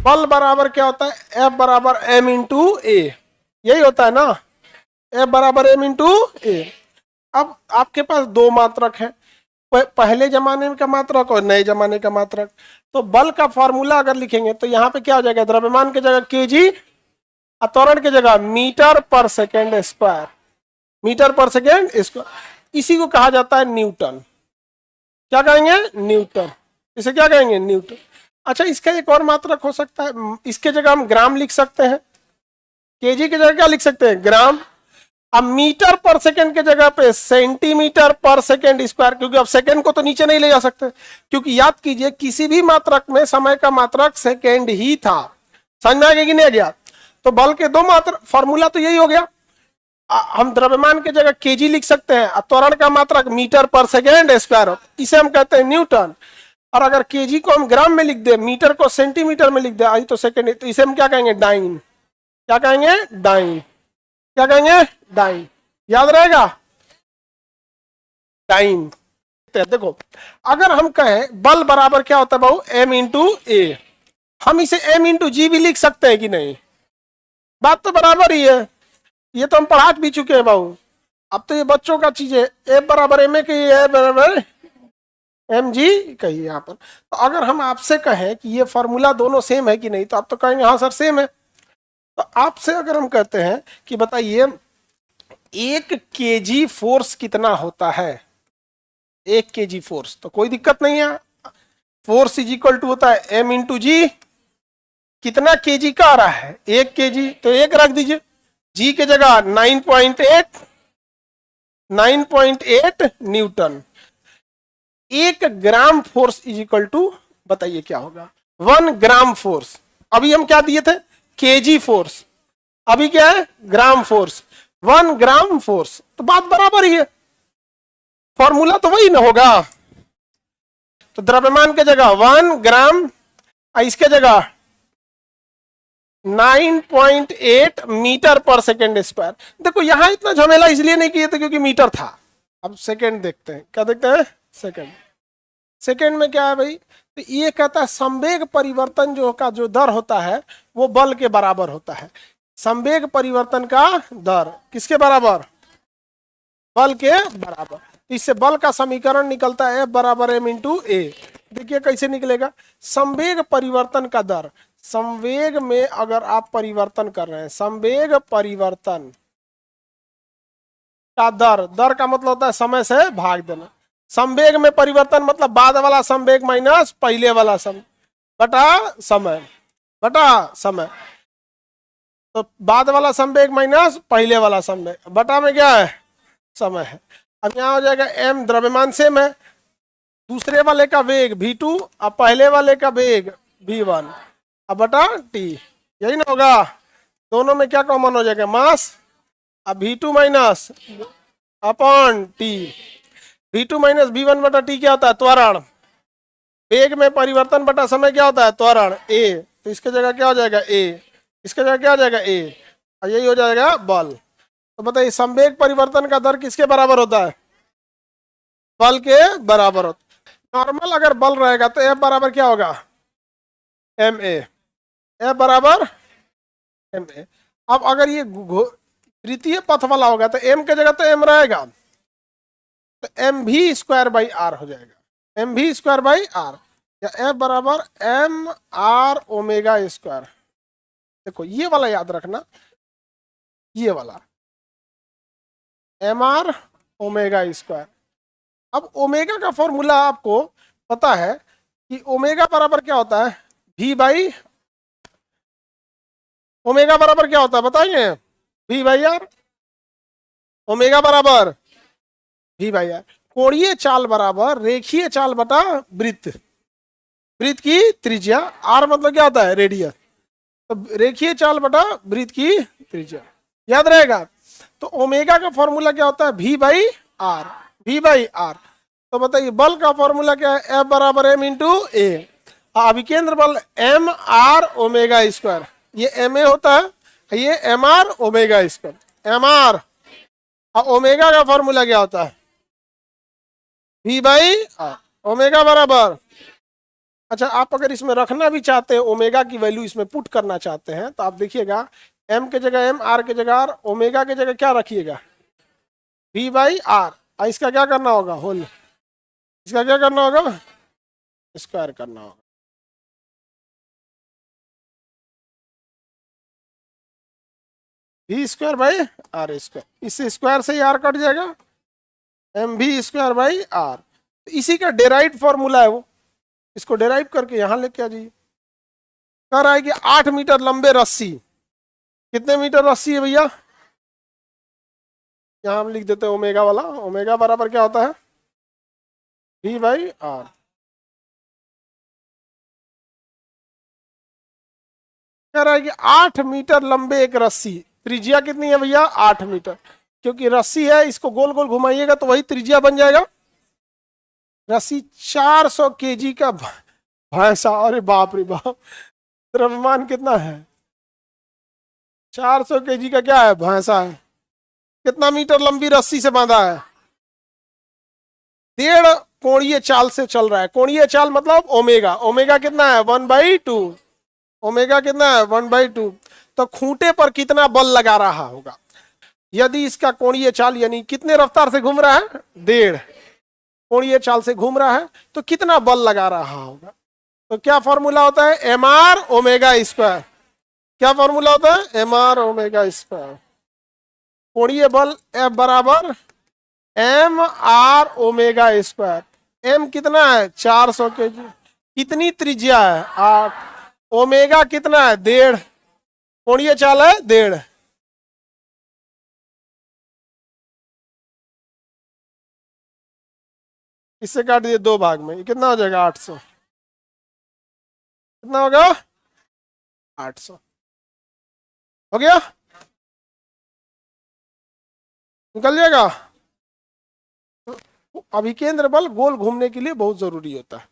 बल बराबर क्या होता है, एफ बराबर एम इंटू ए, यही होता है ना, एफ बराबर एम इंटू ए। अब आपके पास दो मात्रक है, पहले जमाने का मात्रक और नए जमाने का मात्रक। तो बल का फॉर्मूला अगर लिखेंगे तो यहाँ पे क्या हो जाएगा, द्रव्यमान की जगह केजी, त्वरण की जगह मीटर पर सेकेंड स्क्वायर, मीटर पर सेकेंड स्क्वायर। इसी को कहा जाता है न्यूटन। क्या कहेंगे, न्यूटन। इसे क्या कहेंगे, न्यूटन। अच्छा, इसका एक और मात्रक हो सकता है, इसके जगह हम ग्राम लिख सकते हैं, केजी की जगह क्या लिख सकते हैं, ग्राम। अब मीटर पर सेकंड के जगह पे सेंटीमीटर पर सेकंड स्क्वायर, क्योंकि अब सेकंड को तो नीचे नहीं ले जा सकते, क्योंकि याद कीजिए किसी भी मात्रक में समय का मात्रक सेकंड ही था। समझ में आ गया कि नहीं आ गया। तो बल के दो मात्रक, फॉर्मूला तो यही हो गया। हम द्रव्यमान की जगह केजी लिख सकते हैं, त्वरण का मात्रक मीटर पर सेकेंड स्क्वायर, इसे हम कहते हैं न्यूटन। और अगर केजी को हम ग्राम में लिख दे, मीटर को सेंटीमीटर में लिख दे, आई तो सेकेंड, तो इसे हम क्या कहेंगे, डाइन। क्या कहेंगे, डाइन। क्या कहेंगे, डाइन। याद रहेगा, डाइन। देखो, अगर हम कहें बल बराबर क्या होता है भाऊ, एम इंटू ए, हम इसे एम इंटू जी भी लिख सकते हैं कि नहीं, बात तो बराबर ही है, ये तो हम पढ़ा भी चुके हैं भाऊ। अब तो ये बच्चों का चीज है, ए बराबर एम ए की है, बराबर एम जी कही यहाँ पर। तो अगर हम आपसे कहें कि ये फॉर्मूला दोनों सेम है कि नहीं, तो आप तो कहेंगे हाँ सर सेम है। तो आपसे अगर हम कहते हैं कि बताइए 1 kg फोर्स कितना होता है, 1 kg फोर्स, तो कोई दिक्कत नहीं है, फोर्स इज इक्वल टू होता है एम इंटू जी। कितना केजी का आ रहा है, 1 kg, तो एक रख दीजिए, जी के जगह 9.8, 9.8 newton. 1 gram force is equal to, बताइए क्या होगा, 1 ग्राम फोर्स। अभी हम क्या दिए थे, केजी फोर्स, अभी क्या है, ग्राम फोर्स। 1 ग्राम फोर्स, तो बात बराबर ही है, फॉर्मूला तो वही ना होगा। तो द्रव्यमान के जगह 1 ग्राम, इसके जगह 9.8 मीटर पर सेकेंड स्क्वायर। देखो यहां इतना झमेला इसलिए नहीं किए थे क्योंकि मीटर था। अब सेकेंड देखते हैं, क्या देखते हैं, सेकेंड। सेकेंड में क्या है भाई, तो ये कहता है संवेग परिवर्तन जो का जो दर होता है वो बल के बराबर होता है। संवेग परिवर्तन का दर किसके बराबर, बल के बराबर। तो इससे बल का समीकरण निकलता है F बराबर एम इंटू ए। देखिए कैसे निकलेगा, संवेग परिवर्तन का दर, संवेग में अगर आप परिवर्तन कर रहे हैं, संवेग परिवर्तन का दर, दर का मतलब होता है समय से भाग देना। संवेग में परिवर्तन मतलब बाद वाला संवेग माइनस पहले वाला समय बटा समय, बटा समय। तो बाद वाला संवेग माइनस पहले वाला संवेग, बटा में क्या है, समय है। अब यहाँ हो जाएगा m, द्रव्यमान सेम है, दूसरे वाले का वेग v2 और पहले वाले का वेग v1, अब बटा t, यही ना होगा। दोनों में क्या कॉमन हो जाएगा, मास। अब v2 minus upon t, v2 minus v1 बटा t क्या होता है, त्वरण। वेग में परिवर्तन बटा समय क्या होता है, त्वरण a, तो इसके जगह क्या हो जाएगा a, इसके जगह क्या हो जाएगा a, और यही हो जाएगा बल। तो बताइए संवेग परिवर्तन का दर किसके बराबर होता है, बल के बराबर होता है। नॉर्मल अगर बल रहेगा तो F बराबर क्या होगा, एम ए, F बराबर एम ए। अब अगर ये तृतीय पथ वाला होगा तो m के जगह तो m रहेगा, तो एम भी स्क्वायर बाई आर हो जाएगा, एम भी स्क्वायर बाई आर, या F बराबर एम आर ओमेगा स्क्वायर। देखो ये वाला याद रखना, ये वाला एम आर ओमेगा स्क्वायर। अब ओमेगा का फॉर्मूला आपको पता है कि ओमेगा बराबर क्या होता है, v बाई, ओमेगा बराबर क्या होता है बताइए, v बाई आर, ओमेगा बराबर v बाई आर। कोणीय चाल बराबर रेखीय चाल बटा वृत्त, वृत्त की त्रिज्या, r मतलब क्या होता है, रेडियस, तो रेखीय चाल बटा वृत्त की त्रिज्या, याद रहेगा। तो ओमेगा का फॉर्मूला क्या होता है, v by r, v by r. तो बताइए बल का फॉर्मूला क्या है, F बराबर एम इंटू ए, अभिकेंद्र बल एम आर ओमेगा स्क्वायर, ये एम ए होता है, ये m r omega square, m r, और ओमेगा का फॉर्मूला क्या होता है, v बाई आर, ओमेगा बराबर अच्छा, आप अगर इसमें रखना भी चाहते हैं, ओमेगा की वैल्यू इसमें पुट करना चाहते हैं, तो आप देखिएगा एम के जगह एम, आर के जगह आर, ओमेगा के जगह क्या रखिएगा, वी बाई आर। इसका क्या करना होगा, होल, इसका क्या करना होगा, स्क्वायर करना होगा। V square by r square, इससे स्क्वायर से ही आर कट जाएगा, एम भी स्क्वायर बाई आर। इसी का डेराइव फॉर्मूला है वो, इसको डेराइव करके यहां लेके आ जाइए। कह रहा है कि 8 मीटर लंबे रस्सी, कितने मीटर रस्सी है भैया, यहां हम लिख देते हैं ओमेगा वाला, ओमेगा बराबर क्या होता है, वी बाई आर। कह रहा है कि 8 मीटर लंबे एक रस्सी, त्रिज्या कितनी है भैया, 8 मीटर, क्योंकि रस्सी है, इसको गोल गोल घुमाइएगा तो वही त्रिज्या बन जाएगा। रस्सी 400 केजी का भैंसा, अरे बाप रे बाप, द्रव्यमान कितना है, 400 केजी का क्या है, भैंसा है। कितना मीटर लंबी रस्सी से बांधा है, 1.5 कोणीय चाल से चल रहा है। कोणीय चाल मतलब ओमेगा, ओमेगा कितना है, 1/2, ओमेगा कितना है, 1/2। तो खूंटे पर कितना बल लगा रहा होगा, यदि इसका कोणीय चाल यानी कितने रफ्तार से घूम रहा है, 1.5 कोणीय चाल से घूम रहा है, तो कितना बल लगा रहा होगा। तो क्या फॉर्मूला होता है, एम आर ओमेगा स्क्वायर। क्या फॉर्मूला होता है, एम आर ओमेगा स्क्वायर। कोणीय बल F बराबर m r omega square. M कितना है, 400 केजी, कितनी त्रिज्या है, 8, ओमेगा कितना है, 1.5, कोणीय चाल है 1.5। इससे काट दिए 2 भाग में, कितना हो जाएगा, 800, कितना होगा, 800, हो गया, निकल जाएगा। अभिकेंद्र बल गोल घूमने के लिए बहुत जरूरी होता है।